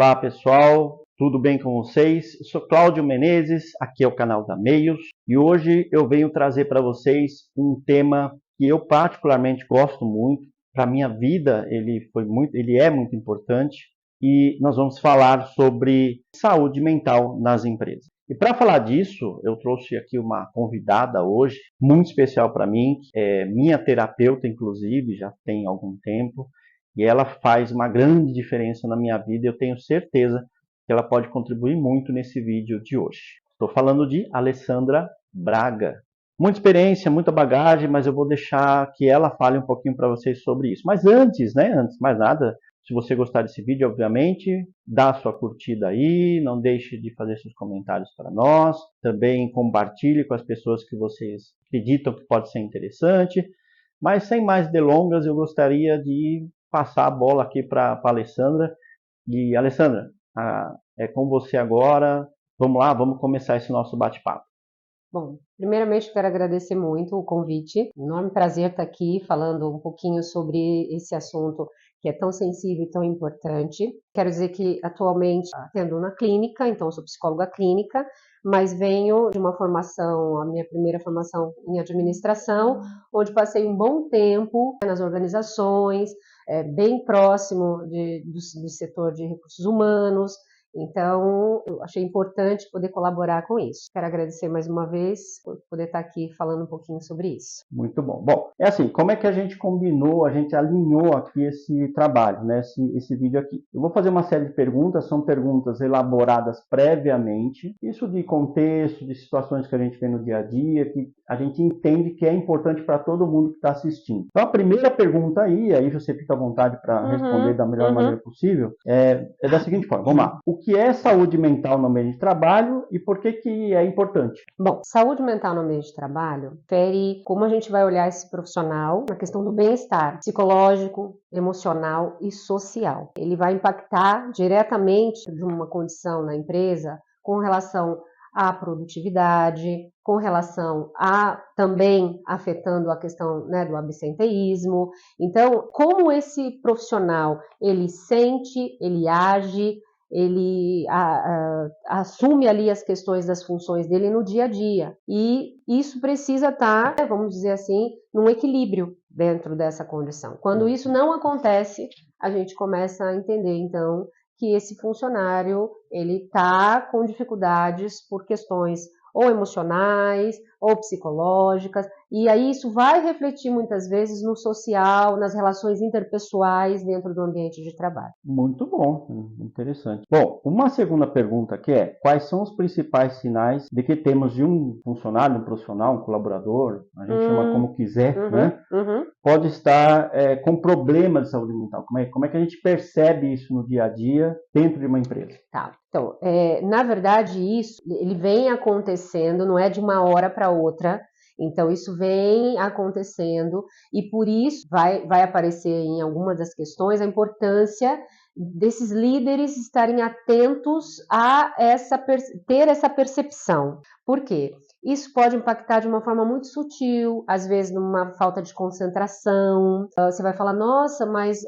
Olá pessoal, tudo bem com vocês? Eu sou Cláudio Menezes, aqui é o canal da Meios e hoje eu venho trazer para vocês um tema que eu particularmente gosto muito. Para a minha vida ele é muito importante e nós vamos falar sobre saúde mental nas empresas. E para falar disso, eu trouxe aqui uma convidada hoje, muito especial para mim, que é minha terapeuta inclusive, já tem algum tempo. E ela faz uma grande diferença na minha vida e eu tenho certeza que ela pode contribuir muito nesse vídeo de hoje. Estou falando de Alessandra Braga. Muita experiência, muita bagagem, mas eu vou deixar que ela fale um pouquinho para vocês sobre isso. Mas antes de mais nada, se você gostar desse vídeo, obviamente, dá a sua curtida aí, não deixe de fazer seus comentários para nós. Também compartilhe com as pessoas que vocês acreditam que pode ser interessante. Mas sem mais delongas, eu gostaria de passar a bola aqui para a Alessandra. E Alessandra, é com você agora. Vamos lá, vamos começar esse nosso bate-papo. Bom, primeiramente quero agradecer muito o convite. Enorme prazer estar aqui falando um pouquinho sobre esse assunto que é tão sensível e tão importante. Quero dizer que atualmente atendo na clínica, então sou psicóloga clínica, mas venho de uma formação, a minha primeira formação em administração, onde passei um bom tempo nas organizações, bem próximo do setor de recursos humanos. Então, eu achei importante poder colaborar com isso. Quero agradecer mais uma vez por poder estar aqui falando um pouquinho sobre isso. Muito bom. Bom, é assim, como é que a gente combinou, a gente alinhou aqui esse trabalho, né, esse vídeo aqui? Eu vou fazer uma série de perguntas, são perguntas elaboradas previamente, isso de contexto, de situações que a gente vê no dia a dia, que a gente entende que é importante para todo mundo que está assistindo. Então, a primeira pergunta aí você fica à vontade para responder da melhor maneira possível, é da seguinte forma, vamos lá. O que é saúde mental no ambiente de trabalho e por que é importante? Bom, saúde mental no ambiente de trabalho refere como a gente vai olhar esse profissional na questão do bem-estar psicológico, emocional e social. Ele vai impactar diretamente de uma condição na empresa com relação à produtividade, com relação a também afetando a questão, né, do absenteísmo. Então, como esse profissional ele sente, ele age, ele assume ali as questões das funções dele no dia a dia. E isso precisa estar, vamos dizer assim, num equilíbrio dentro dessa condição. Quando isso não acontece, a gente começa a entender, então, que esse funcionário ele está com dificuldades por questões ou emocionais, ou psicológicas, e aí isso vai refletir muitas vezes no social, nas relações interpessoais dentro do ambiente de trabalho. Muito bom, interessante. Bom, uma segunda pergunta que é, quais são os principais sinais de que temos de um funcionário, um profissional, um colaborador, a gente chama como quiser, né? Pode estar com problemas de saúde mental. Como é que a gente percebe isso no dia a dia dentro de uma empresa? Tá. Então, na verdade, isso ele vem acontecendo, não é de uma hora para outra. Então, isso vem acontecendo e por isso vai aparecer em algumas das questões a importância desses líderes estarem atentos a ter essa percepção. Por quê? Isso pode impactar de uma forma muito sutil, às vezes numa falta de concentração. Você vai falar, nossa, mas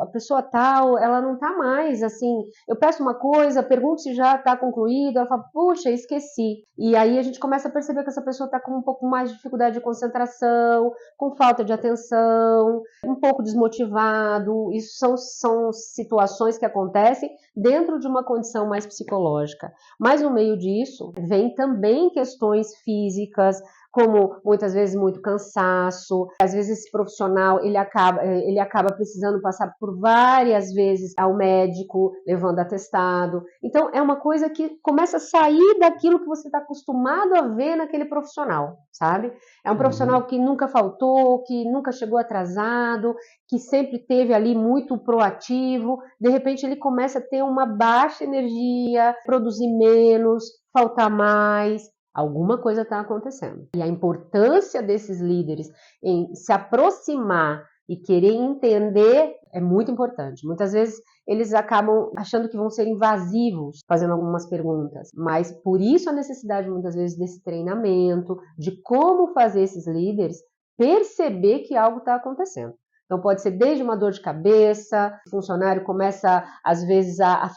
a pessoa tal, ela não tá mais assim. Eu peço uma coisa, pergunto se já está concluído, ela fala, puxa, esqueci. E aí a gente começa a perceber que essa pessoa está com um pouco mais de dificuldade de concentração, com falta de atenção, um pouco desmotivado. Isso são situações que acontecem dentro de uma condição mais psicológica. Mas no meio disso, vem também questões físicas, como muitas vezes muito cansaço, às vezes esse profissional ele acaba precisando passar por várias vezes ao médico, levando atestado. Então é uma coisa que começa a sair daquilo que você está acostumado a ver naquele profissional, sabe? É um profissional que nunca faltou, que nunca chegou atrasado, que sempre teve ali muito proativo, de repente ele começa a ter uma baixa energia, produzir menos, faltar mais. Alguma coisa está acontecendo. E a importância desses líderes em se aproximar e querer entender é muito importante. Muitas vezes eles acabam achando que vão ser invasivos, fazendo algumas perguntas. Mas por isso a necessidade, muitas vezes, desse treinamento, de como fazer esses líderes perceber que algo está acontecendo. Então pode ser desde uma dor de cabeça, o funcionário começa às vezes a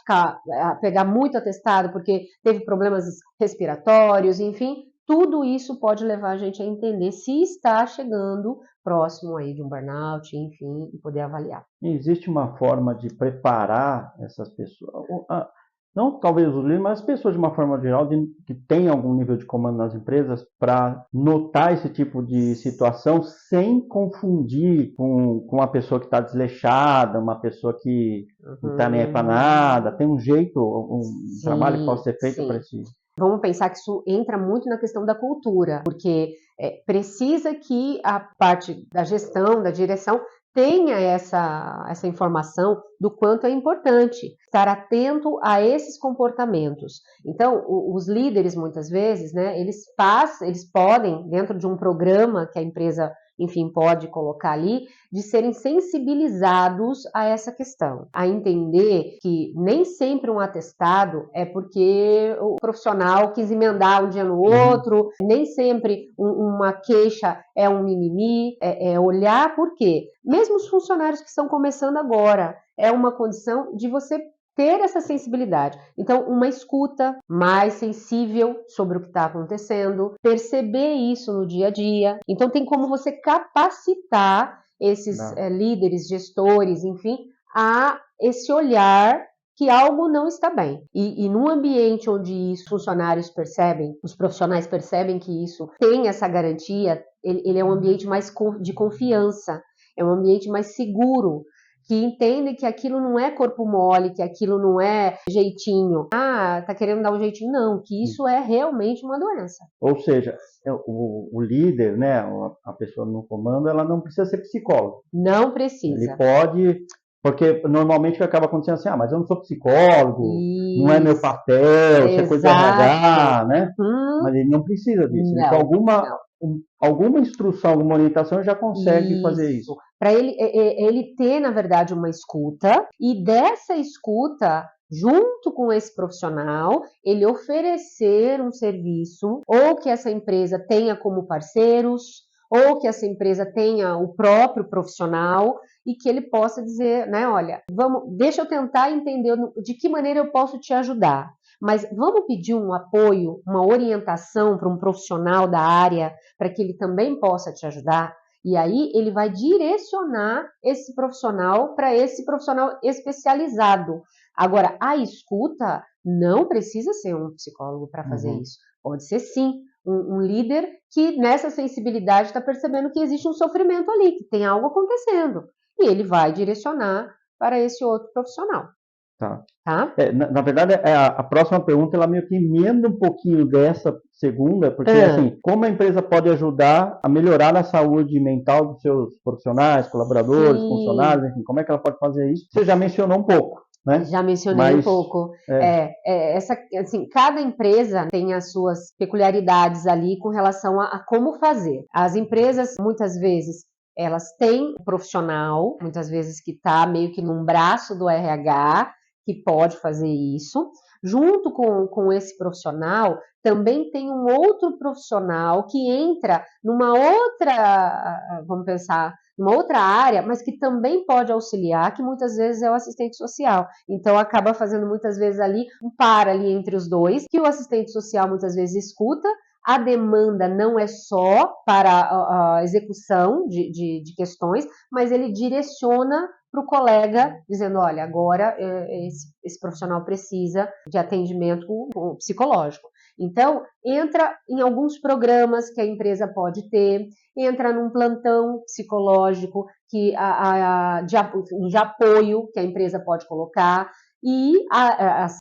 pegar muito atestado porque teve problemas respiratórios, enfim, tudo isso pode levar a gente a entender se está chegando próximo aí de um burnout, enfim, e poder avaliar. Existe uma forma de preparar essas pessoas, não talvez os líderes, mas as pessoas de uma forma geral que têm algum nível de comando nas empresas para notar esse tipo de situação sem confundir com uma pessoa que está desleixada, uma pessoa que não está nem aí para nada. Tem um jeito, trabalho que pode ser feito para esse... Vamos pensar que isso entra muito na questão da cultura, porque precisa que a parte da gestão, da direção, tenha essa informação do quanto é importante estar atento a esses comportamentos. Então, os líderes, muitas vezes, né, eles podem, dentro de um programa que a empresa, enfim, pode colocar ali, de serem sensibilizados a essa questão, a entender que nem sempre um atestado é porque o profissional quis emendar um dia no outro, nem sempre uma queixa é um mimimi, é olhar por quê. Mesmo os funcionários que estão começando agora, é uma condição de você ter essa sensibilidade. Então, uma escuta mais sensível sobre o que está acontecendo, perceber isso no dia a dia. Então, tem como você capacitar esses líderes, gestores, enfim, a esse olhar que algo não está bem. E num ambiente onde os funcionários percebem, os profissionais percebem que isso tem essa garantia, ele é um ambiente mais de confiança, é um ambiente mais seguro, que entendem que aquilo não é corpo mole, que aquilo não é jeitinho. Tá querendo dar um jeitinho. Não, que isso é realmente uma doença. Ou seja, o líder, né, a pessoa no comando, ela não precisa ser psicólogo. Não precisa. Ele pode... Porque normalmente o que acaba acontecendo assim, mas eu não sou psicólogo, isso. Não é meu papel, isso é coisa de RH, né? Mas ele não precisa disso. Não, então, alguma instrução, alguma orientação já consegue fazer isso. Para ele ter, na verdade, uma escuta, e dessa escuta, junto com esse profissional, ele oferecer um serviço, ou que essa empresa tenha como parceiros, ou que essa empresa tenha o próprio profissional, e que ele possa dizer, né, olha, deixa eu tentar entender de que maneira eu posso te ajudar. Mas vamos pedir um apoio, uma orientação para um profissional da área, para que ele também possa te ajudar? E aí ele vai direcionar esse profissional para esse profissional especializado. Agora, a escuta não precisa ser um psicólogo para fazer isso. Pode ser sim um líder que nessa sensibilidade está percebendo que existe um sofrimento ali, que tem algo acontecendo. E ele vai direcionar para esse outro profissional. Tá? Na verdade, a próxima pergunta, ela meio que emenda um pouquinho dessa segunda, porque assim, como a empresa pode ajudar a melhorar a saúde mental dos seus profissionais, colaboradores, funcionários, enfim, como é que ela pode fazer isso? Você já mencionou um pouco, né? Já mencionei um pouco. Assim, cada empresa tem as suas peculiaridades ali com relação a como fazer. As empresas, muitas vezes, elas têm um profissional, muitas vezes que está meio que num braço do RH, que pode fazer isso. Junto com esse profissional, também tem um outro profissional que entra numa outra, vamos pensar, numa outra área, mas que também pode auxiliar, que muitas vezes é o assistente social. Então, acaba fazendo muitas vezes ali um par ali entre os dois, que o assistente social muitas vezes escuta. A demanda não é só para a execução de questões, mas ele direciona para o colega, dizendo, olha, agora esse profissional precisa de atendimento psicológico. Então, entra em alguns programas que a empresa pode ter, entra num plantão psicológico de apoio que a empresa pode colocar, e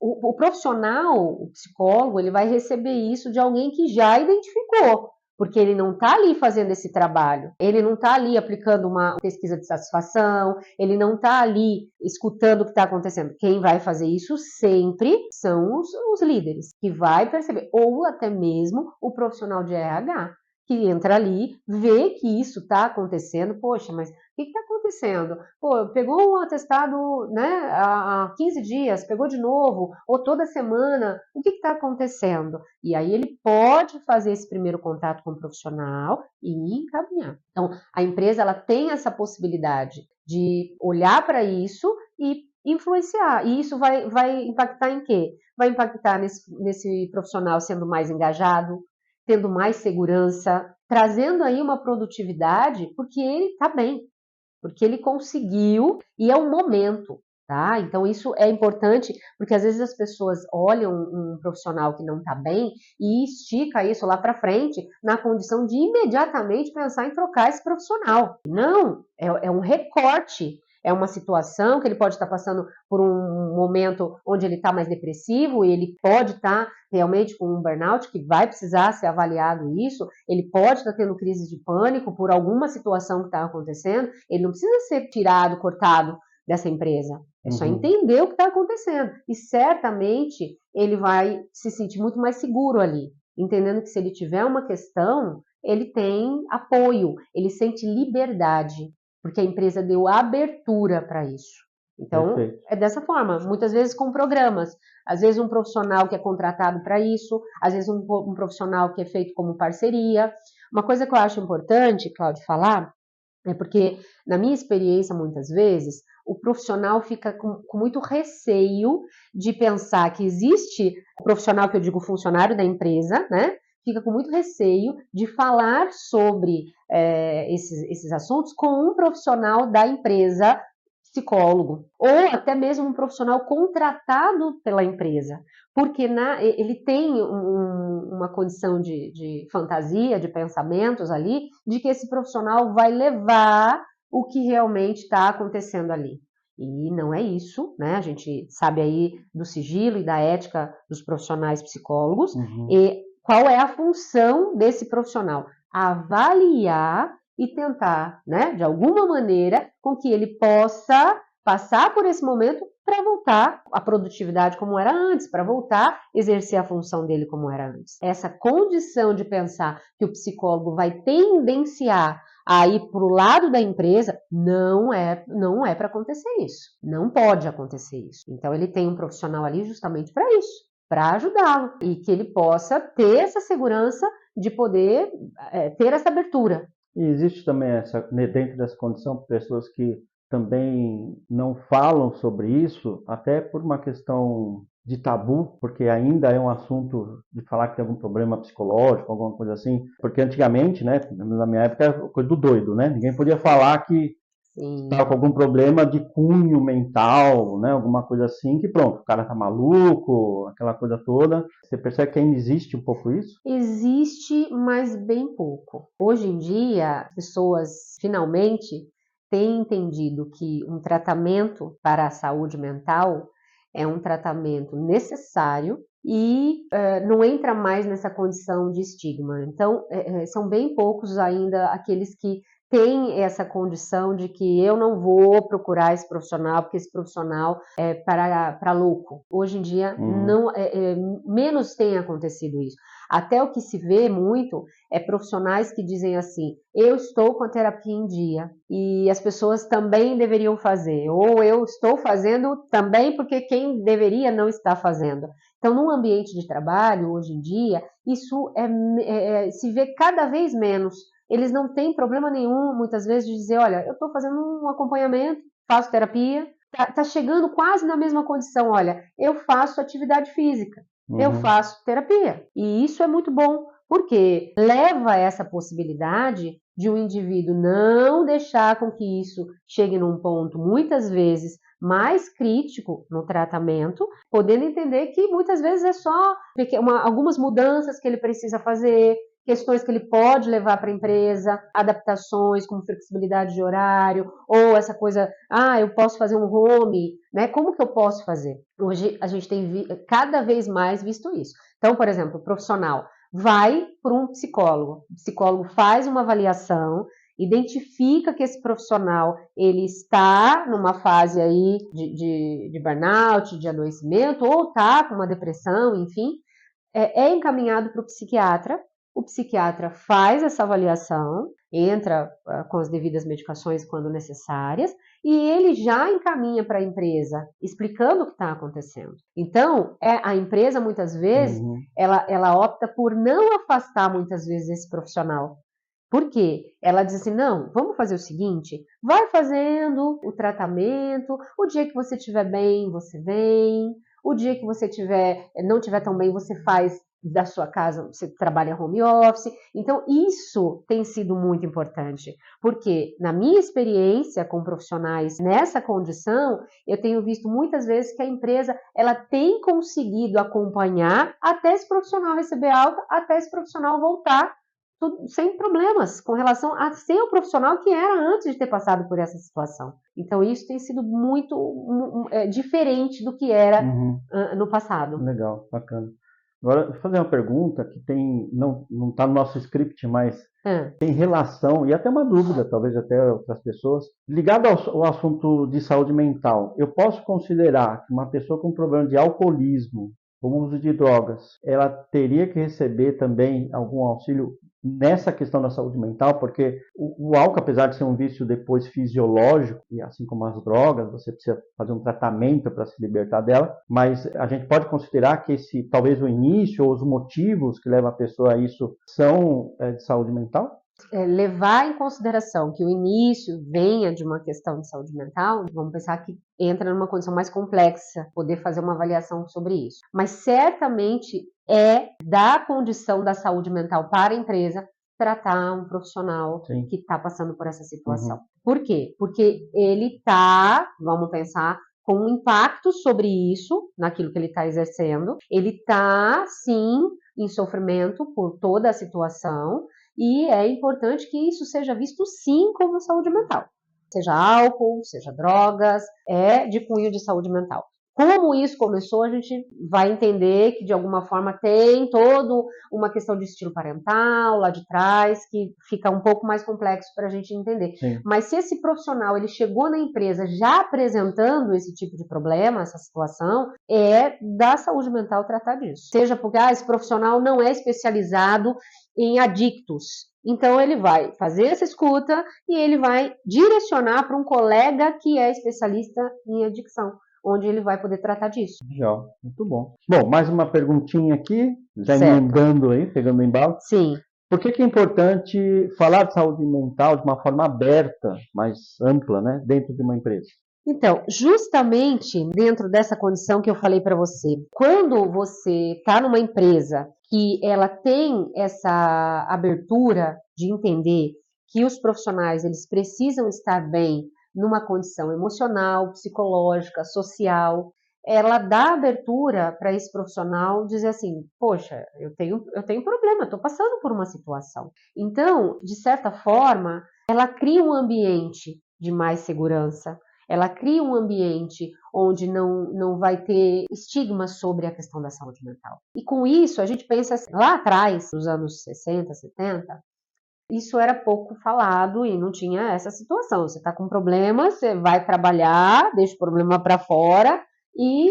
o profissional, o psicólogo, ele vai receber isso de alguém que já identificou, porque ele não está ali fazendo esse trabalho, ele não está ali aplicando uma pesquisa de satisfação, ele não está ali escutando o que está acontecendo. Quem vai fazer isso sempre são os líderes, que vai perceber, ou até mesmo o profissional de RH, que entra ali, vê que isso está acontecendo, poxa, mas o que está acontecendo? Pô, pegou um atestado, né, há 15 dias, pegou de novo, ou toda semana, o que está acontecendo? E aí ele pode fazer esse primeiro contato com o profissional e encaminhar. Então, a empresa ela tem essa possibilidade de olhar para isso e influenciar. E isso vai impactar em quê? Vai impactar nesse profissional sendo mais engajado, tendo mais segurança, trazendo aí uma produtividade, porque ele está bem, porque ele conseguiu e é um momento, tá? Então isso é importante, porque às vezes as pessoas olham um profissional que não está bem e estica isso lá para frente na condição de imediatamente pensar em trocar esse profissional. Não, é um recorte. É uma situação que ele pode estar passando por um momento onde ele está mais depressivo e ele pode estar realmente com um burnout que vai precisar ser avaliado isso, ele pode estar tendo crise de pânico por alguma situação que está acontecendo, ele não precisa ser tirado, cortado dessa empresa. É só entender o que está acontecendo. E certamente ele vai se sentir muito mais seguro ali, entendendo que se ele tiver uma questão, ele tem apoio, ele sente liberdade, porque a empresa deu abertura para isso. Então, Perfeito. é dessa forma, muitas vezes com programas, às vezes um profissional que é contratado para isso, às vezes um profissional que é feito como parceria. Uma coisa que eu acho importante, Cláudio, falar, é porque, na minha experiência, muitas vezes, o profissional fica com muito receio de pensar que existe o profissional, que eu digo funcionário da empresa, né? Fica com muito receio de falar sobre esses assuntos com um profissional da empresa, psicólogo, ou até mesmo um profissional contratado pela empresa, porque ele tem uma condição de fantasia, de pensamentos ali, de que esse profissional vai levar o que realmente está acontecendo ali. E não é isso, né? A gente sabe aí do sigilo e da ética dos profissionais psicólogos. E qual é a função desse profissional? Avaliar e tentar, né, de alguma maneira, com que ele possa passar por esse momento para voltar à produtividade como era antes, para voltar a exercer a função dele como era antes. Essa condição de pensar que o psicólogo vai tendenciar a ir para o lado da empresa, não é para acontecer isso. Não pode acontecer isso. Então ele tem um profissional ali justamente para isso, para ajudá-lo e que ele possa ter essa segurança de poder ter essa abertura. E existe também dentro dessa condição, pessoas que também não falam sobre isso, até por uma questão de tabu, porque ainda é um assunto de falar que tem algum problema psicológico, alguma coisa assim. Porque antigamente, né, na minha época, era coisa do doido, né? Ninguém podia falar que estava com algum problema de cunho mental, né? Alguma coisa assim, que pronto, o cara tá maluco, aquela coisa toda. Você percebe que ainda existe um pouco isso? Existe, mas bem pouco. Hoje em dia, as pessoas finalmente têm entendido que um tratamento para a saúde mental é um tratamento necessário e não entra mais nessa condição de estigma. Então, são bem poucos ainda aqueles que têm essa condição de que eu não vou procurar esse profissional porque esse profissional é para louco. Hoje em dia, menos tem acontecido isso. Até o que se vê muito é profissionais que dizem assim, eu estou com a terapia em dia e as pessoas também deveriam fazer, ou eu estou fazendo também porque quem deveria não está fazendo. Então, num ambiente de trabalho, hoje em dia, isso se vê cada vez menos. Eles não têm problema nenhum, muitas vezes, de dizer, olha, eu estou fazendo um acompanhamento, faço terapia, tá chegando quase na mesma condição, olha, eu faço atividade física, eu faço terapia. E isso é muito bom, porque leva essa possibilidade de um indivíduo não deixar com que isso chegue num ponto, muitas vezes, mais crítico no tratamento, podendo entender que muitas vezes é só algumas mudanças que ele precisa fazer, questões que ele pode levar para a empresa, adaptações como flexibilidade de horário, ou essa coisa, eu posso fazer um home, né? Como que eu posso fazer? Hoje a gente tem cada vez mais visto isso. Então, por exemplo, o profissional vai para um psicólogo, o psicólogo faz uma avaliação, identifica que esse profissional ele está numa fase aí de burnout, de adoecimento, ou está com uma depressão, enfim, é encaminhado para o psiquiatra faz essa avaliação, entra com as devidas medicações quando necessárias, e ele já encaminha para a empresa, explicando o que está acontecendo. Então, a empresa, muitas vezes, ela opta por não afastar, muitas vezes, esse profissional. Por quê? Ela diz assim, não, vamos fazer o seguinte, vai fazendo o tratamento, o dia que você estiver bem, você vem, o dia que você não estiver tão bem, você faz da sua casa, você trabalha home office. Então, isso tem sido muito importante, porque na minha experiência com profissionais nessa condição, eu tenho visto muitas vezes que a empresa ela tem conseguido acompanhar até esse profissional receber alta, até esse profissional voltar sem problemas com relação a ser o profissional que era antes de ter passado por essa situação. Então, isso tem sido muito diferente do que era no passado. Legal, bacana. Agora, vou fazer uma pergunta que não está no nosso script, mas tem relação, e até uma dúvida, talvez até outras pessoas, ligado ao assunto de saúde mental. Eu posso considerar que uma pessoa com problema de alcoolismo, com uso de drogas, ela teria que receber também algum auxílio nessa questão da saúde mental, porque o álcool, apesar de ser um vício depois fisiológico, e assim como as drogas, você precisa fazer um tratamento para se libertar dela, mas a gente pode considerar que talvez o início ou os motivos que levam a pessoa a isso são de saúde mental? Levar em consideração que o início venha de uma questão de saúde mental, vamos pensar que entra numa condição mais complexa, poder fazer uma avaliação sobre isso. Mas certamente é da condição da saúde mental para a empresa tratar um profissional que está passando por essa situação. Por quê? Porque ele está, vamos pensar, com um impacto sobre isso, naquilo que ele está exercendo. Ele está, sim, em sofrimento por toda a situação, e é importante que isso seja visto sim como saúde mental. Seja álcool, seja drogas, é de cunho de saúde mental. Como isso começou, a gente vai entender que de alguma forma tem toda uma questão de estilo parental lá de trás, que fica um pouco mais complexo para a gente entender. Sim. Mas se esse profissional ele chegou na empresa já apresentando esse tipo de problema, essa situação, é da saúde mental tratar disso. Seja porque esse profissional não é especializado em adictos. Então, ele vai fazer essa escuta e ele vai direcionar para um colega que é especialista em adicção, onde ele vai poder tratar disso. Legal, muito bom. Bom, mais uma perguntinha aqui, já Certo. emendando aí, pegando o embalo. Sim. Por que é importante falar de saúde mental de uma forma aberta, mais ampla, né, dentro de uma empresa? Então, justamente dentro dessa condição que eu falei para você, quando você está numa empresa que ela tem essa abertura de entender que os profissionais eles precisam estar bem numa condição emocional, psicológica, social, ela dá abertura para esse profissional dizer assim, poxa, eu tenho problema, estou passando por uma situação. Então, de certa forma, ela cria um ambiente de mais segurança, ela cria um ambiente onde não vai ter estigma sobre a questão da saúde mental. E com isso, a gente pensa assim, lá atrás, nos anos 60, 70, isso era pouco falado e não tinha essa situação. Você está com problema, você vai trabalhar, deixa o problema para fora e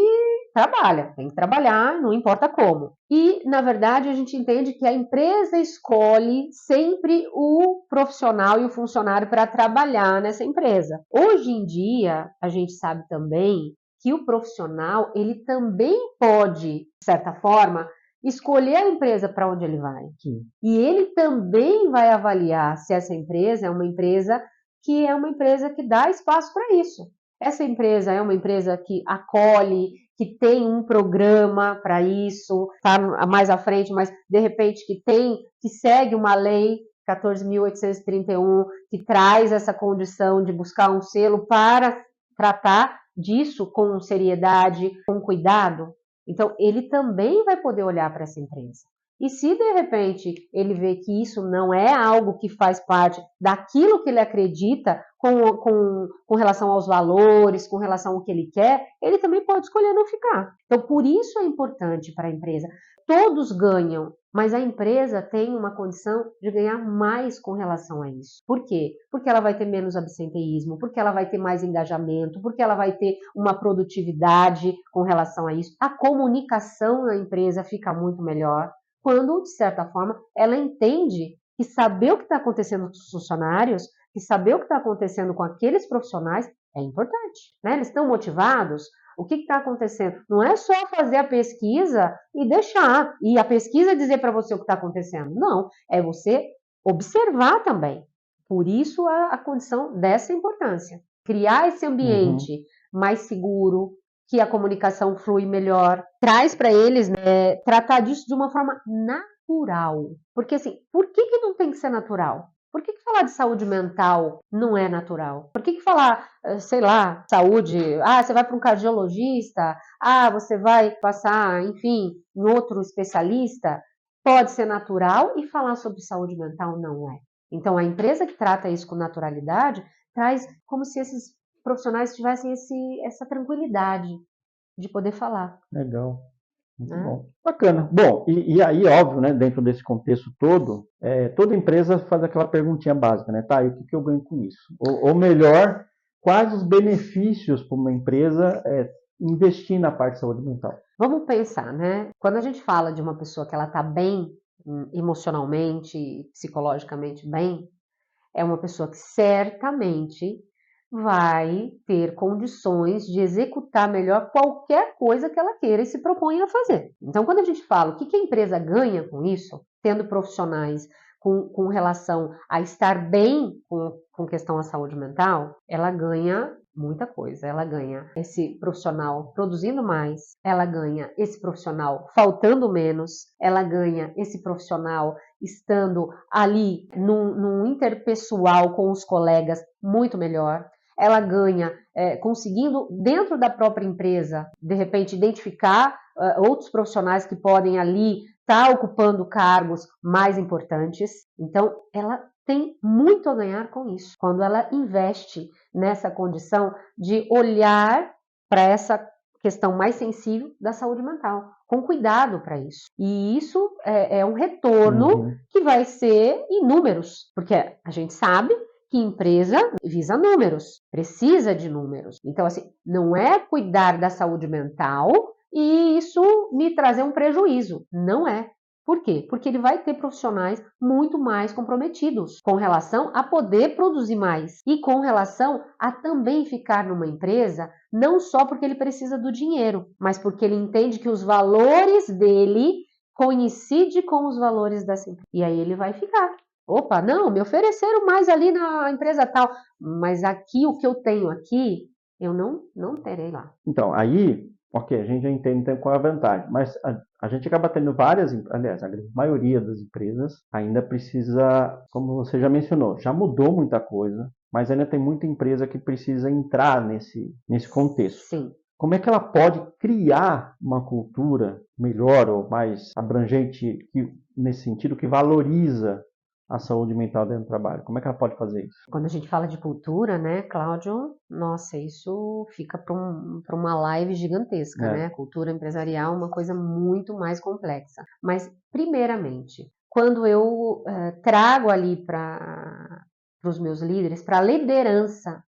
trabalha. Tem que trabalhar, não importa como. E, na verdade, a gente entende que a empresa escolhe sempre o profissional e o funcionário para trabalhar nessa empresa. Hoje em dia, a gente sabe também que o profissional, ele também pode, de certa forma, escolher a empresa para onde ele vai. Sim. E ele também vai avaliar se essa empresa é uma empresa que dá espaço para isso. Essa empresa é uma empresa que acolhe, que tem um programa para isso, está mais à frente, mas de repente que segue uma lei 14.831 que traz essa condição de buscar um selo para tratar disso com seriedade, com cuidado. Então, ele também vai poder olhar para essa empresa. E se, de repente, ele vê que isso não é algo que faz parte daquilo que ele acredita com relação aos valores, com relação ao que ele quer, ele também pode escolher não ficar. Então, por isso é importante para a empresa. Todos ganham, mas a empresa tem uma condição de ganhar mais com relação a isso. Por quê? Porque ela vai ter menos absenteísmo, porque ela vai ter mais engajamento, porque ela vai ter uma produtividade com relação a isso. A comunicação na empresa fica muito melhor quando, de certa forma, ela entende que saber o que está acontecendo com os funcionários, que saber o que está acontecendo com aqueles profissionais é importante, né? Eles estão motivados? O que está acontecendo? Não é só fazer a pesquisa e deixar, e a pesquisa dizer para você o que está acontecendo. Não, é você observar também. Por isso a condição dessa importância. Criar esse ambiente mais seguro, que a comunicação flui melhor, traz para eles, né, tratar disso de uma forma natural. Porque assim, por que não tem que ser natural? Por que falar de saúde mental não é natural? Por que falar, sei lá, saúde, você vai para um cardiologista, você vai passar, enfim, em outro especialista, pode ser natural e falar sobre saúde mental não é. Então, a empresa que trata isso com naturalidade traz como se esses profissionais tivessem essa tranquilidade de poder falar. Legal. Muito bom. Bacana. Bom, e aí, óbvio, né, dentro desse contexto todo, toda empresa faz aquela perguntinha básica, né? Tá, e o que eu ganho com isso? Ou melhor, quais os benefícios para uma empresa investir na parte de saúde mental? Vamos pensar, né? Quando a gente fala de uma pessoa que ela está bem emocionalmente, psicologicamente bem, é uma pessoa que certamente vai ter condições de executar melhor qualquer coisa que ela queira e se proponha a fazer. Então, quando a gente fala o que a empresa ganha com isso, tendo profissionais com relação a estar bem com questão à saúde mental, ela ganha muita coisa. Ela ganha esse profissional produzindo mais, ela ganha esse profissional faltando menos, ela ganha esse profissional estando ali num interpessoal com os colegas muito melhor. Ela ganha conseguindo, dentro da própria empresa, de repente, identificar outros profissionais que podem ali estar ocupando cargos mais importantes. Então, ela tem muito a ganhar com isso, quando ela investe nessa condição de olhar para essa questão mais sensível da saúde mental, com cuidado para isso. E isso é um retorno que vai ser em números, porque a gente sabe que empresa visa números, precisa de números. Então, assim, não é cuidar da saúde mental e isso me trazer um prejuízo. Não é. Por quê? Porque ele vai ter profissionais muito mais comprometidos com relação a poder produzir mais e com relação a também ficar numa empresa, não só porque ele precisa do dinheiro, mas porque ele entende que os valores dele coincidem com os valores dessa empresa. E aí ele vai ficar. Opa, não, me ofereceram mais ali na empresa tal, mas aqui o que eu tenho aqui, eu não terei lá. Então, aí, ok, a gente já entende então qual é a vantagem, mas a gente acaba tendo várias, aliás, a maioria das empresas ainda precisa, como você já mencionou, já mudou muita coisa, mas ainda tem muita empresa que precisa entrar nesse contexto. Sim. Como é que ela pode criar uma cultura melhor ou mais abrangente, nesse sentido, que valoriza a saúde mental dentro do trabalho? Como é que ela pode fazer isso? Quando a gente fala de cultura, né, Cláudio, nossa, isso fica para uma live gigantesca, né? Cultura empresarial é uma coisa muito mais complexa. Mas, primeiramente, quando eu trago ali para os meus líderes, para a liderança,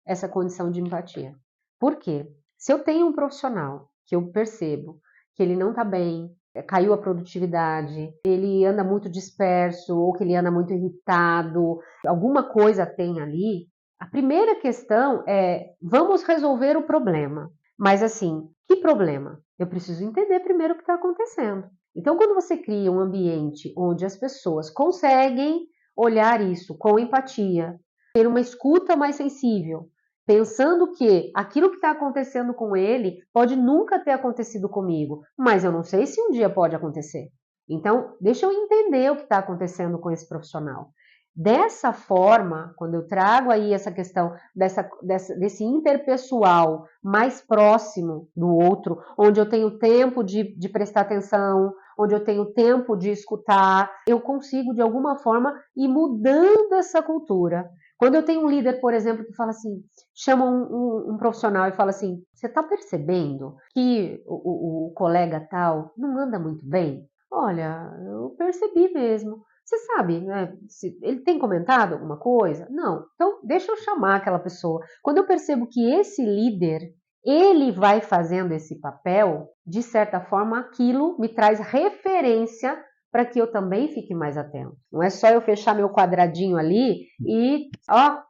essa condição de empatia. Por quê? Se eu tenho um profissional que eu percebo que ele não está bem, caiu a produtividade, ele anda muito disperso ou que ele anda muito irritado, alguma coisa tem ali, a primeira questão é, vamos resolver o problema. Mas assim, que problema? Eu preciso entender primeiro o que está acontecendo. Então, quando você cria um ambiente onde as pessoas conseguem olhar isso com empatia, ter uma escuta mais sensível, pensando que aquilo que está acontecendo com ele pode nunca ter acontecido comigo, mas eu não sei se um dia pode acontecer. Então, deixa eu entender o que está acontecendo com esse profissional. Dessa forma, quando eu trago aí essa questão desse interpessoal mais próximo do outro, onde eu tenho tempo de prestar atenção, onde eu tenho tempo de escutar, eu consigo, de alguma forma, ir mudando essa cultura. Quando eu tenho um líder, por exemplo, que fala assim, chama um profissional e fala assim, você está percebendo que o colega tal não anda muito bem? Olha, eu percebi mesmo. Você sabe, né? Se ele tem comentado alguma coisa? Não. Então, deixa eu chamar aquela pessoa. Quando eu percebo que esse líder, ele vai fazendo esse papel, de certa forma, aquilo me traz referência para que eu também fique mais atento. Não é só eu fechar meu quadradinho ali e,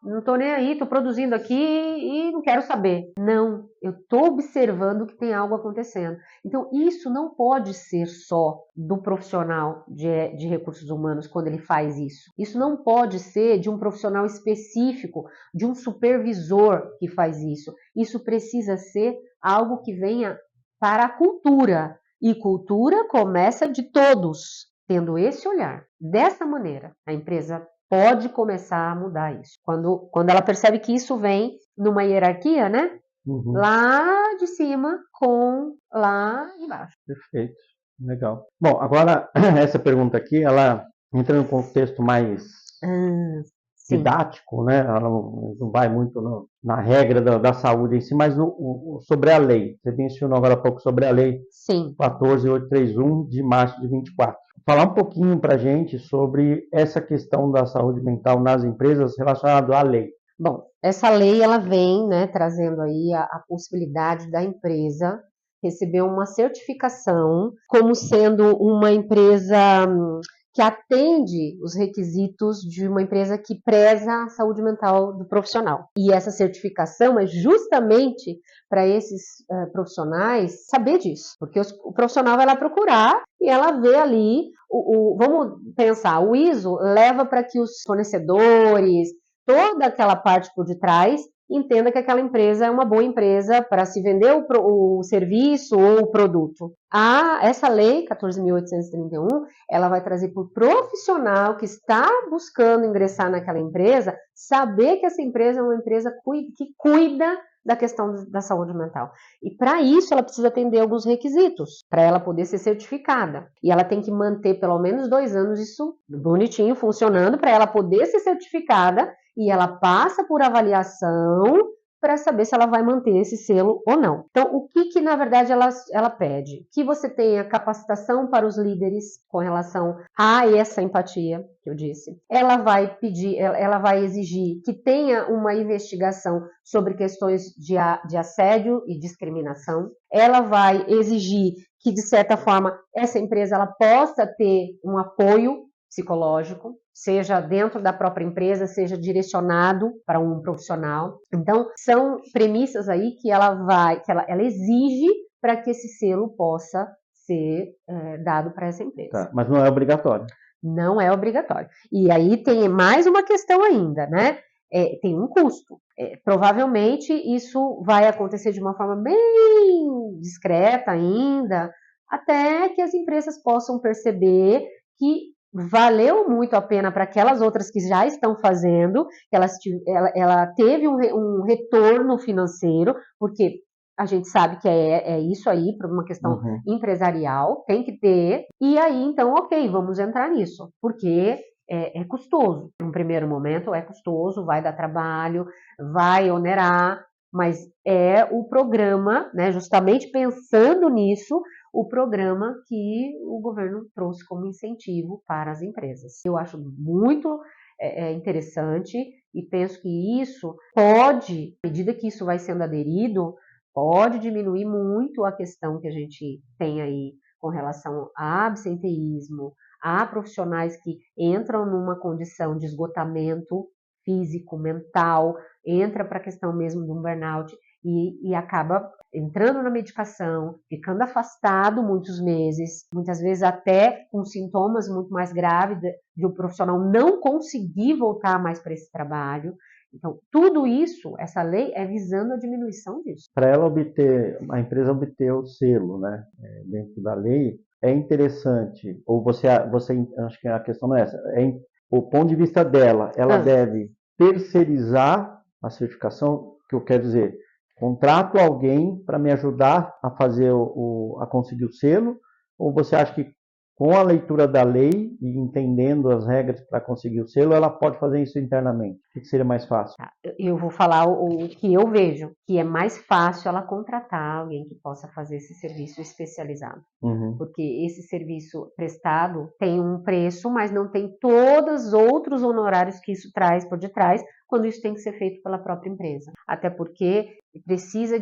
não estou nem aí, estou produzindo aqui e não quero saber. Não, eu estou observando que tem algo acontecendo. Então, isso não pode ser só do profissional de recursos humanos quando ele faz isso. Isso não pode ser de um profissional específico, de um supervisor que faz isso. Isso precisa ser algo que venha para a cultura. E cultura começa de todos, tendo esse olhar. Dessa maneira, a empresa pode começar a mudar isso. Quando ela percebe que isso vem numa hierarquia, né? Uhum. Lá de cima com lá embaixo. Perfeito, legal. Bom, agora essa pergunta aqui, ela entra num contexto mais Sim. didático, né? Ela não vai muito na regra da saúde em si, mas sobre a lei. Você mencionou agora há pouco sobre a lei Sim. 14.831 de março de 24. Falar um pouquinho para a gente sobre essa questão da saúde mental nas empresas relacionado à lei. Bom, essa lei ela vem, né, trazendo aí a possibilidade da empresa receber uma certificação como sendo uma empresa que atende os requisitos de uma empresa que preza a saúde mental do profissional. E essa certificação é justamente para esses profissionais saber disso, porque o profissional vai lá procurar e ela vê ali, vamos pensar, o ISO leva para que os fornecedores, toda aquela parte por detrás, entenda que aquela empresa é uma boa empresa para se vender o serviço ou o produto. Essa lei 14.831, ela vai trazer para o profissional que está buscando ingressar naquela empresa, saber que essa empresa é uma empresa que cuida da questão da saúde mental. E para isso ela precisa atender alguns requisitos, para ela poder ser certificada. E ela tem que manter pelo menos 2 anos isso bonitinho, funcionando, para ela poder ser certificada, e ela passa por avaliação para saber se ela vai manter esse selo ou não. Então, o que na verdade ela pede? Que você tenha capacitação para os líderes com relação a essa empatia que eu disse. Ela vai pedir, ela vai exigir que tenha uma investigação sobre questões de assédio e discriminação. Ela vai exigir que, de certa forma, essa empresa ela possa ter um apoio psicológico, seja dentro da própria empresa, seja direcionado para um profissional. Então, são premissas aí que ela exige para que esse selo possa ser dado para essa empresa. Tá, mas não é obrigatório. Não é obrigatório. E aí tem mais uma questão ainda, né? Tem um custo. Provavelmente isso vai acontecer de uma forma bem discreta ainda, até que as empresas possam perceber que valeu muito a pena para aquelas outras que já estão fazendo, que ela teve um retorno financeiro, porque a gente sabe que é isso aí, por uma questão empresarial, tem que ter, e aí então, ok, vamos entrar nisso, porque é custoso. No primeiro momento é custoso, vai dar trabalho, vai onerar, mas é o programa, né, justamente pensando nisso, o programa que o governo trouxe como incentivo para as empresas. Eu acho muito interessante e penso que isso pode, à medida que isso vai sendo aderido, pode diminuir muito a questão que a gente tem aí com relação a absenteísmo, a profissionais que entram numa condição de esgotamento físico, mental, entra para a questão mesmo de um burnout e acaba entrando na medicação, ficando afastado muitos meses, muitas vezes até com sintomas muito mais graves de o profissional não conseguir voltar mais para esse trabalho. Então, tudo isso, essa lei é visando a diminuição disso. Para ela a empresa obter o selo, né, dentro da lei, é interessante, ou você acho que a questão não é essa, o ponto de vista dela, ela deve terceirizar a certificação, que eu quero dizer, contrato alguém para me ajudar a fazer a conseguir o selo, ou você acha que com a leitura da lei e entendendo as regras para conseguir o selo, ela pode fazer isso internamente? O que seria mais fácil? Eu vou falar o que eu vejo, que é mais fácil ela contratar alguém que possa fazer esse serviço especializado. Porque esse serviço prestado tem um preço, mas não tem todos os outros honorários que isso traz por detrás, quando isso tem que ser feito pela própria empresa. Até porque precisa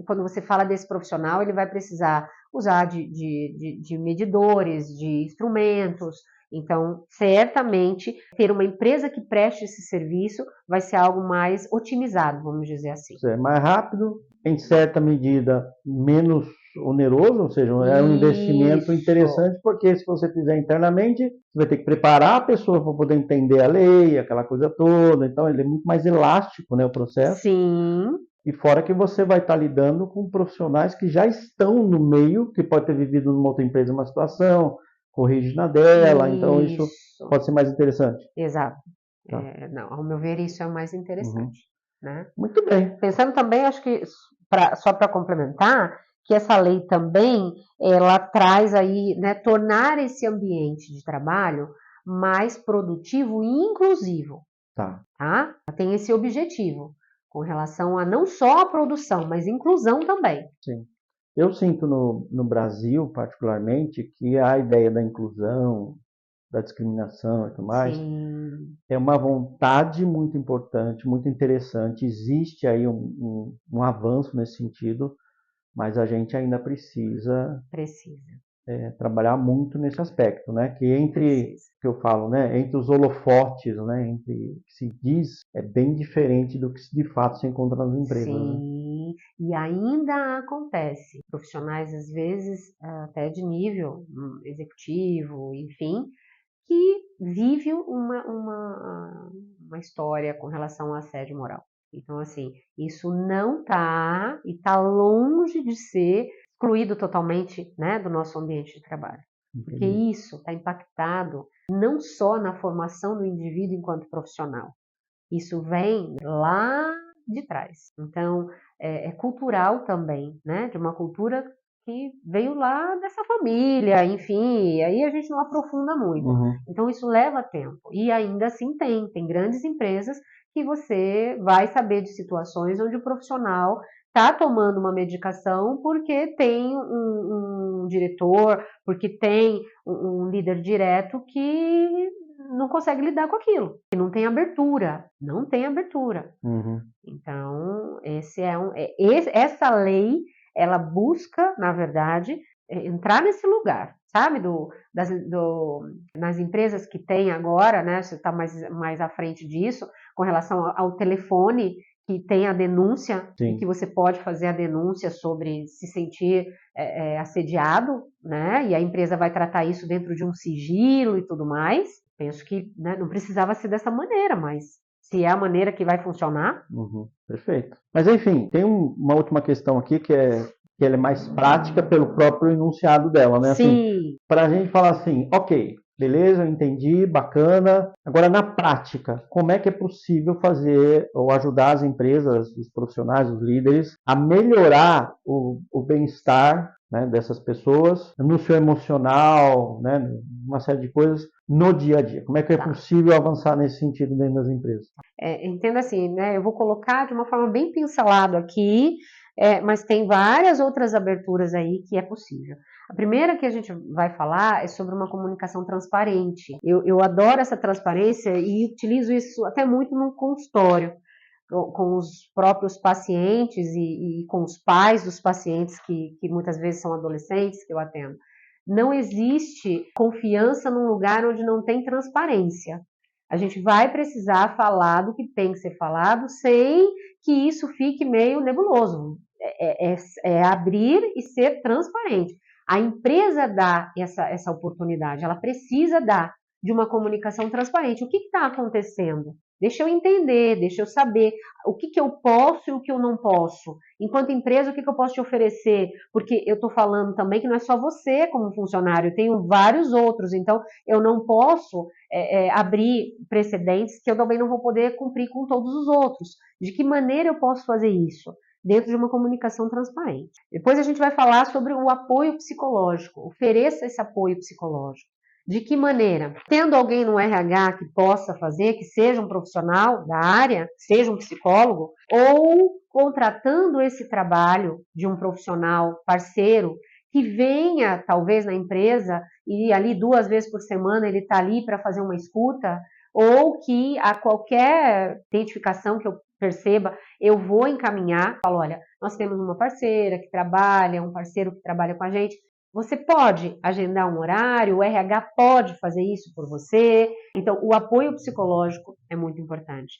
quando você fala desse profissional, ele vai precisar usar de medidores, de instrumentos. Então, certamente, ter uma empresa que preste esse serviço vai ser algo mais otimizado, vamos dizer assim. É mais rápido, em certa medida menos oneroso, ou seja, é um investimento interessante, porque se você fizer internamente, você vai ter que preparar a pessoa para poder entender a lei, aquela coisa toda, então ele é muito mais elástico, né, o processo. Sim. E fora que você vai estar lidando com profissionais que já estão no meio, que pode ter vivido numa outra empresa uma situação, corrige na dela, então isso pode ser mais interessante. Exato. Tá. Não, ao meu ver, isso é o mais interessante. Né? Muito bem. Pensando também, acho que, só para complementar, que essa lei também, ela traz aí, né, tornar esse ambiente de trabalho mais produtivo e inclusivo. Tá. Tem esse objetivo, com relação a não só a produção, mas inclusão também. Sim. Eu sinto no Brasil, particularmente, que a ideia da inclusão, da discriminação e tudo mais, é uma vontade muito importante, muito interessante. Existe aí um avanço nesse sentido, mas a gente ainda precisa trabalhar muito nesse aspecto, né? Que que eu falo, né? Entre os holofotes, né? Entre o que se diz, é bem diferente do que de fato se encontra nas empresas. Sim, né? E ainda acontece. Profissionais, às vezes, até de nível executivo, enfim, que vive uma história com relação ao assédio moral. Então, assim, isso não está e está longe de ser excluído totalmente, né, do nosso ambiente de trabalho. Porque isso está impactado não só na formação do indivíduo enquanto profissional. Isso vem lá de trás. Então, é cultural também, né, de uma cultura que veio lá dessa família, enfim, aí a gente não aprofunda muito. Então isso leva tempo. E ainda assim tem grandes empresas que você vai saber de situações onde o profissional está tomando uma medicação porque tem um diretor, porque tem um líder direto que não consegue lidar com aquilo, que não tem abertura. Então, essa lei, ela busca, na verdade, entrar nesse lugar, sabe? Nas empresas que tem agora, né? Você está mais à frente disso, com relação ao telefone, que tem a denúncia, e que você pode fazer a denúncia sobre se sentir assediado, né? E a empresa vai tratar isso dentro de um sigilo e tudo mais. Penso que, né, não precisava ser dessa maneira, mas se é a maneira que vai funcionar. Perfeito. Mas enfim, tem uma última questão aqui que ela é mais prática pelo próprio enunciado dela, né? Sim. Assim, para a gente falar assim, ok, beleza, eu entendi, bacana. Agora, na prática, como é que é possível fazer ou ajudar as empresas, os profissionais, os líderes, a melhorar o bem-estar, né, dessas pessoas, no seu emocional, né, uma série de coisas, no dia a dia? Como é que é possível avançar nesse sentido dentro das empresas? Entenda assim, né? Eu vou colocar de uma forma bem pincelada aqui, mas tem várias outras aberturas aí que é possível. A primeira que a gente vai falar é sobre uma comunicação transparente. Eu adoro essa transparência e utilizo isso até muito no consultório, com os próprios pacientes e com os pais dos pacientes que muitas vezes são adolescentes que eu atendo. Não existe confiança num lugar onde não tem transparência. A gente vai precisar falar do que tem que ser falado sem que isso fique meio nebuloso. É abrir e ser transparente. A empresa dá essa oportunidade, ela precisa dar de uma comunicação transparente. O que está acontecendo? Deixa eu entender, deixa eu saber o que eu posso e o que eu não posso. Enquanto empresa, o que eu posso te oferecer? Porque eu estou falando também que não é só você como funcionário, eu tenho vários outros, então eu não posso abrir precedentes que eu também não vou poder cumprir com todos os outros. De que maneira eu posso fazer isso? Dentro de uma comunicação transparente. Depois a gente vai falar sobre o apoio psicológico. Ofereça esse apoio psicológico. De que maneira? Tendo alguém no RH que possa fazer, que seja um profissional da área, seja um psicólogo, ou contratando esse trabalho de um profissional parceiro que venha, talvez, na empresa e ali 2 vezes por semana ele está ali para fazer uma escuta, ou que a qualquer identificação que eu perceba, eu vou encaminhar, falo, olha, nós temos uma parceira que trabalha, um parceiro que trabalha com a gente, você pode agendar um horário, o RH pode fazer isso por você. Então, o apoio psicológico é muito importante.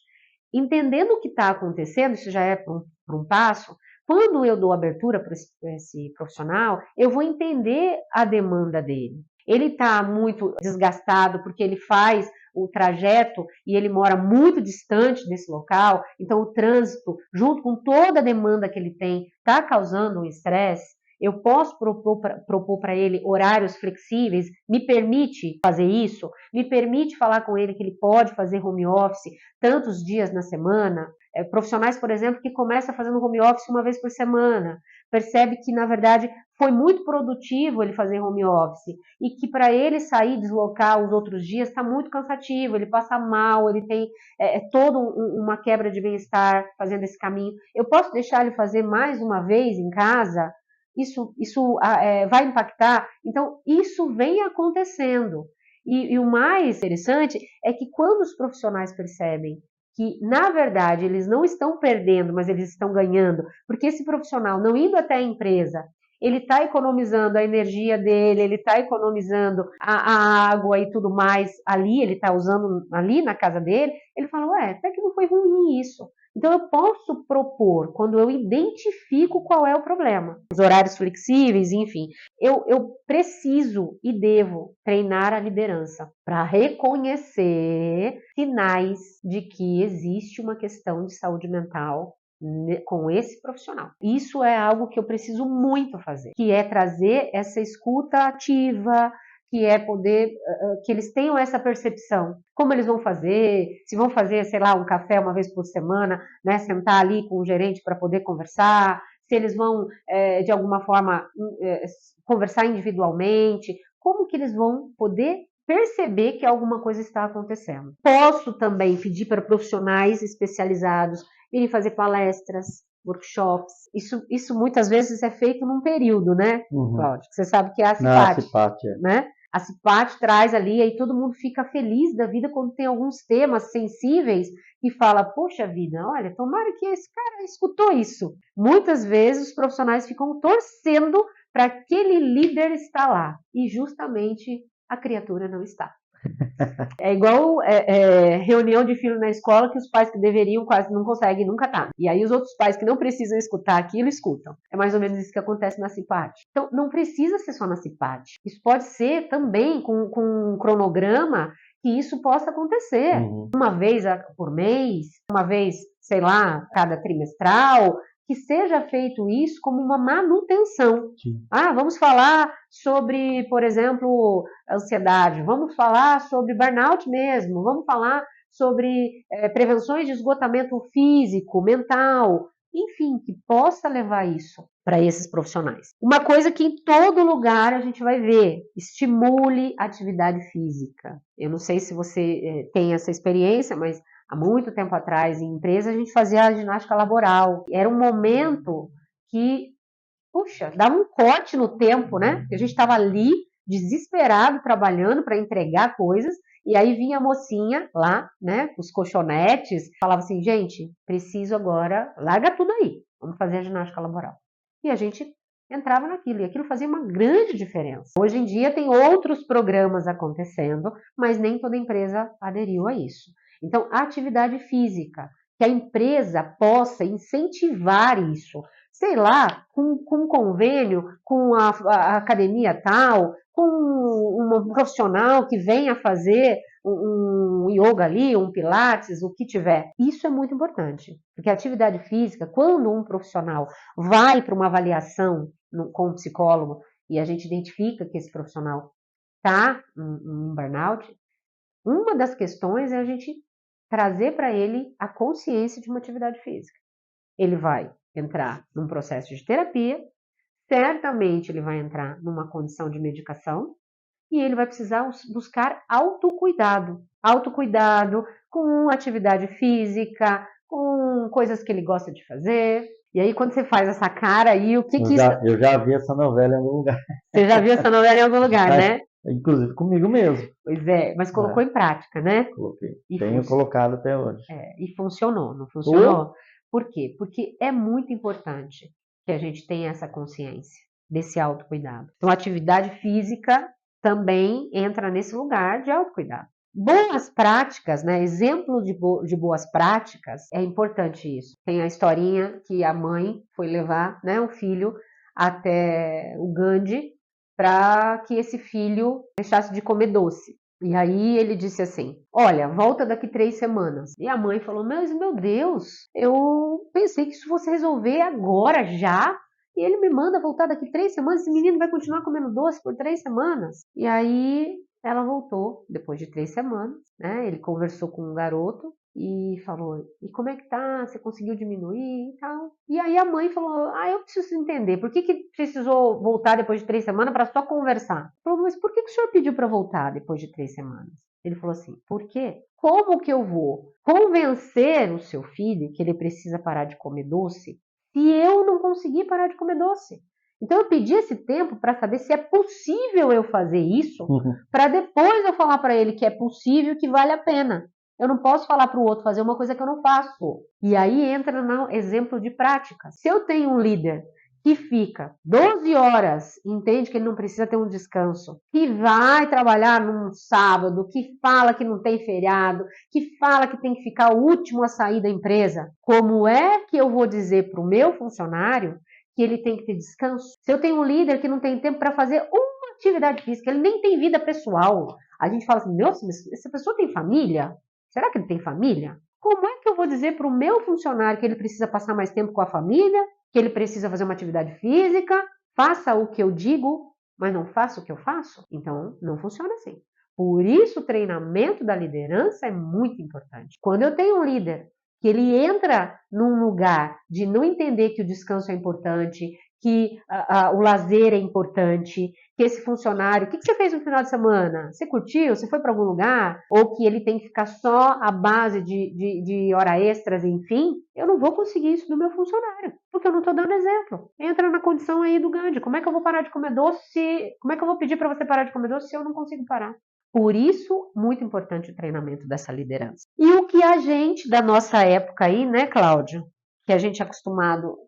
Entendendo o que está acontecendo, isso já é por um passo, quando eu dou abertura para esse profissional, eu vou entender a demanda dele. Ele está muito desgastado porque ele faz o trajeto e ele mora muito distante desse local, então o trânsito, junto com toda a demanda que ele tem, está causando um estresse. Eu posso propor para ele horários flexíveis, me permite fazer isso, me permite falar com ele que ele pode fazer home office tantos dias na semana. Profissionais, por exemplo, que começam fazendo home office uma vez por semana, percebe que, na verdade, foi muito produtivo ele fazer home office e que para ele sair, deslocar os outros dias, está muito cansativo, ele passa mal, ele tem toda uma quebra de bem-estar fazendo esse caminho. Eu posso deixar ele fazer mais uma vez em casa? Isso vai impactar? Então, isso vem acontecendo. E o mais interessante é que quando os profissionais percebem que, na verdade, eles não estão perdendo, mas eles estão ganhando, porque esse profissional, não indo até a empresa, ele está economizando a energia dele, ele está economizando a água e tudo mais ali, ele está usando ali na casa dele, ele fala, até que não foi ruim isso. Então, eu posso propor, quando eu identifico qual é o problema, os horários flexíveis, enfim, eu preciso e devo treinar a liderança para reconhecer sinais de que existe uma questão de saúde mental com esse profissional. Isso é algo que eu preciso muito fazer, que é trazer essa escuta ativa, que é poder que eles tenham essa percepção. Como eles vão fazer, se vão fazer, sei lá, um café uma vez por semana, né, sentar ali com o gerente para poder conversar, se eles vão, de alguma forma, conversar individualmente, como que eles vão poder perceber que alguma coisa está acontecendo. Posso também pedir para profissionais especializados irem fazer palestras, workshops. Isso muitas vezes é feito num período, né, Cláudio? Você sabe que é a CIPAT, né? A CIPAT traz ali, aí todo mundo fica feliz da vida quando tem alguns temas sensíveis e fala, poxa vida, olha, tomara que esse cara escutou isso. Muitas vezes os profissionais ficam torcendo para aquele líder estar lá e justamente a criatura não está. É igual reunião de filho na escola que os pais que deveriam quase não conseguem nunca tá. E aí os outros pais que não precisam escutar aquilo, escutam. É mais ou menos isso que acontece na CIPAT. Então, não precisa ser só na CIPAT. Isso pode ser também com um cronograma que isso possa acontecer. Uma vez por mês, uma vez, sei lá, cada trimestral, que seja feito isso como uma manutenção. Sim. Vamos falar sobre, por exemplo, ansiedade, vamos falar sobre burnout mesmo, vamos falar sobre prevenções de esgotamento físico, mental, enfim, que possa levar isso para esses profissionais. Uma coisa que em todo lugar a gente vai ver, estimule a atividade física. Eu não sei se você tem essa experiência, mas há muito tempo atrás, em empresa, a gente fazia a ginástica laboral. Era um momento que, puxa, dava um corte no tempo, né? A gente estava ali, desesperado, trabalhando para entregar coisas, e aí vinha a mocinha lá, né, com os colchonetes, falava assim, gente, preciso agora, larga tudo aí, vamos fazer a ginástica laboral. E a gente entrava naquilo, e aquilo fazia uma grande diferença. Hoje em dia tem outros programas acontecendo, mas nem toda empresa aderiu a isso. Então, a atividade física, que a empresa possa incentivar isso, sei lá, com um convênio, com a academia tal, com um profissional que venha fazer um yoga ali, um pilates, o que tiver. Isso é muito importante, porque a atividade física, quando um profissional vai para uma avaliação com um psicólogo e a gente identifica que esse profissional está em burnout, uma das questões é a gente trazer para ele a consciência de uma atividade física. Ele vai entrar num processo de terapia, certamente ele vai entrar numa condição de medicação e ele vai precisar buscar autocuidado. Autocuidado com atividade física, com coisas que ele gosta de fazer. E aí, quando você faz essa cara aí, o que eu já vi essa novela em algum lugar. Você já viu essa novela em algum lugar, né? Inclusive comigo mesmo. Pois é, mas colocou Né? em prática, né? Coloquei. E, Tenho colocado até hoje. e funcionou, não Ou funcionou? Por quê? Porque é muito importante que a gente tenha essa consciência desse autocuidado. Então, a atividade física também entra nesse lugar de autocuidado. Boas práticas, né? Exemplo de boas práticas, é importante isso. Tem a historinha que a mãe foi levar, né, o filho até o Gandhi para que esse filho deixasse de comer doce. E aí ele disse assim, olha, volta daqui 3 semanas. E a mãe falou, mas meu Deus, eu pensei que isso fosse resolver agora, já. E ele me manda voltar daqui 3 semanas, esse menino vai continuar comendo doce por 3 semanas. E aí ela voltou, depois de 3 semanas, né? Ele conversou com um garoto e falou, e como é que tá? Você conseguiu diminuir e tal? E aí a mãe falou, eu preciso entender, por que precisou voltar depois de 3 semanas para só conversar? Falou, mas por que o senhor pediu para voltar depois de 3 semanas? Ele falou assim, por quê? Como que eu vou convencer o seu filho que ele precisa parar de comer doce se eu não conseguir parar de comer doce? Então eu pedi esse tempo para saber se é possível eu fazer isso, para depois eu falar para ele que é possível, que vale a pena. Eu não posso falar para o outro fazer uma coisa que eu não faço. E aí entra no exemplo de prática. Se eu tenho um líder que fica 12 horas, entende que ele não precisa ter um descanso, que vai trabalhar num sábado, que fala que não tem feriado, que fala que tem que ficar o último a sair da empresa, como é que eu vou dizer para o meu funcionário que ele tem que ter descanso? Se eu tenho um líder que não tem tempo para fazer uma atividade física, ele nem tem vida pessoal, a gente fala assim, nossa, mas essa pessoa tem família? Será que ele tem família? Como é que eu vou dizer para o meu funcionário que ele precisa passar mais tempo com a família, que ele precisa fazer uma atividade física, faça o que eu digo, mas não faça o que eu faço? Então, não funciona assim. Por isso, o treinamento da liderança é muito importante. Quando eu tenho um líder que ele entra num lugar de não entender que o descanso é importante, que o lazer é importante, que esse funcionário, o que você fez no final de semana? Você curtiu? Você foi para algum lugar? Ou que ele tem que ficar só à base de hora extras, enfim, eu não vou conseguir isso do meu funcionário, porque eu não estou dando exemplo. Entra na condição aí do Gandhi. Como é que eu vou parar de comer doce? Como é que eu vou pedir para você parar de comer doce se eu não consigo parar? Por isso, muito importante o treinamento dessa liderança. E o que a gente, da nossa época aí, né, Cláudio, que a gente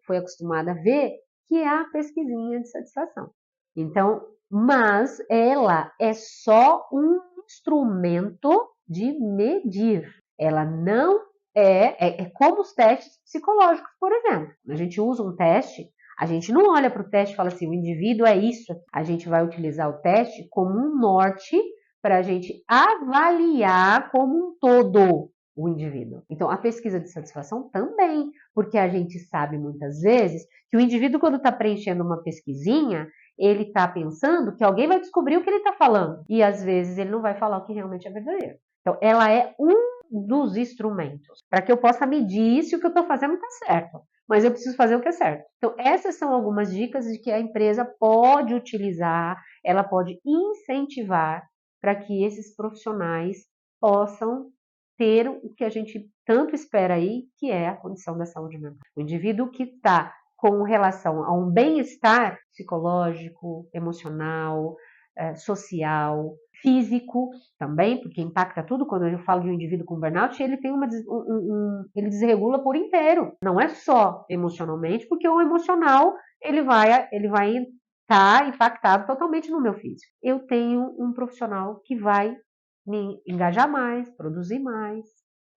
foi acostumado a ver, que é a pesquisinha de satisfação. Então, mas ela é só um instrumento de medir. Ela não é como os testes psicológicos, por exemplo. A gente usa um teste, a gente não olha para o teste e fala assim, o indivíduo é isso. A gente vai utilizar o teste como um norte para a gente avaliar como um todo o indivíduo. Então, a pesquisa de satisfação também, porque a gente sabe muitas vezes que o indivíduo, quando está preenchendo uma pesquisinha, ele está pensando que alguém vai descobrir o que ele está falando. E às vezes ele não vai falar o que realmente é verdadeiro. Então, ela é um dos instrumentos para que eu possa medir se o que eu estou fazendo está certo. Mas eu preciso fazer o que é certo. Então, essas são algumas dicas de que a empresa pode utilizar, ela pode incentivar para que esses profissionais possam ter o que a gente tanto espera aí, que é a condição da saúde mental. O indivíduo que está com relação a um bem-estar psicológico, emocional, social, físico também, porque impacta tudo. Quando eu falo de um indivíduo com burnout, ele tem ele desregula por inteiro. Não é só emocionalmente, porque o emocional ele vai estar impactado totalmente no meu físico. Eu tenho um profissional que vai me engajar mais, produzir mais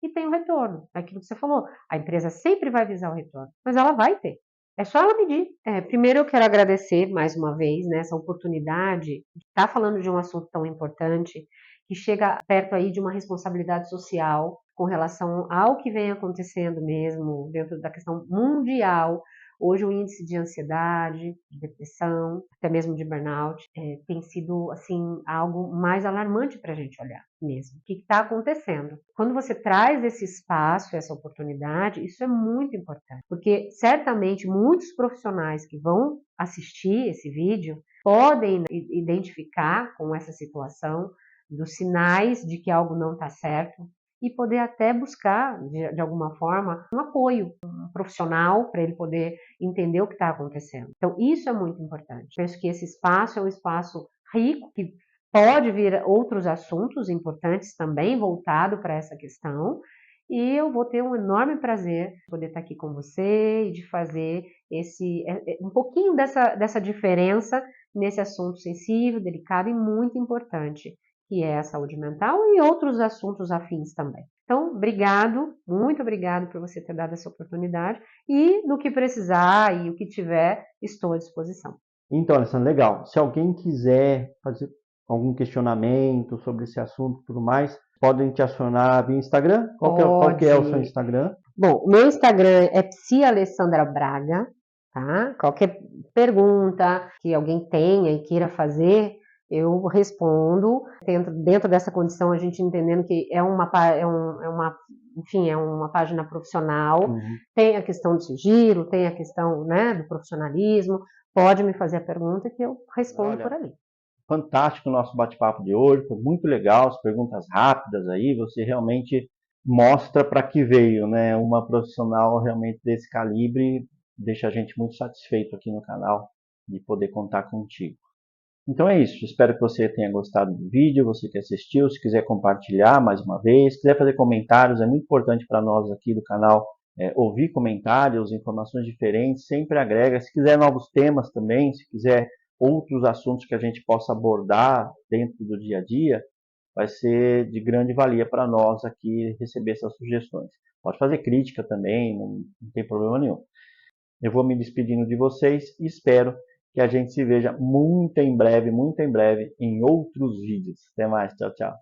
e tem o retorno. É aquilo que você falou, a empresa sempre vai visar o retorno, mas ela vai ter. É só ela medir. Primeiro eu quero agradecer mais uma vez, né, essa oportunidade de estar falando de um assunto tão importante, que chega perto aí de uma responsabilidade social com relação ao que vem acontecendo mesmo dentro da questão mundial. Hoje o índice de ansiedade, de depressão, até mesmo de burnout, tem sido assim algo mais alarmante para a gente olhar mesmo. O que está acontecendo? Quando você traz esse espaço, essa oportunidade, isso é muito importante, porque certamente muitos profissionais que vão assistir esse vídeo podem identificar com essa situação dos sinais de que algo não está certo, e poder até buscar, de alguma forma, um apoio, um profissional para ele poder entender o que está acontecendo. Então, isso é muito importante. Penso que esse espaço é um espaço rico, que pode vir outros assuntos importantes também voltado para essa questão, e eu vou ter um enorme prazer de poder estar aqui com você e de fazer um pouquinho dessa diferença nesse assunto sensível, delicado e muito importante, que é a saúde mental e outros assuntos afins também. Então, obrigado, muito obrigado por você ter dado essa oportunidade e no que precisar e o que tiver, estou à disposição. Então, Alessandra, legal. Se alguém quiser fazer algum questionamento sobre esse assunto e tudo mais, podem te acionar via Instagram? Qual que é o seu Instagram? Bom, o meu Instagram é psialessandrabraga, tá? Qualquer pergunta que alguém tenha e queira fazer, eu respondo. Dentro dessa condição, a gente entendendo que enfim, é uma página profissional, tem a questão do sigilo, tem a questão, né, do profissionalismo. Pode me fazer a pergunta que eu respondo por ali. Fantástico o nosso bate-papo de hoje, foi muito legal, as perguntas rápidas aí, você realmente mostra para que veio, né? Uma profissional realmente desse calibre deixa a gente muito satisfeito aqui no canal de poder contar contigo. Então é isso, espero que você tenha gostado do vídeo, você que assistiu, se quiser compartilhar mais uma vez, se quiser fazer comentários, é muito importante para nós aqui do canal ouvir comentários, informações diferentes, sempre agrega. Se quiser novos temas também, se quiser outros assuntos que a gente possa abordar dentro do dia a dia, vai ser de grande valia para nós aqui receber essas sugestões. Pode fazer crítica também, não tem problema nenhum. Eu vou me despedindo de vocês e espero que a gente se veja muito em breve, em outros vídeos. Até mais, tchau, tchau.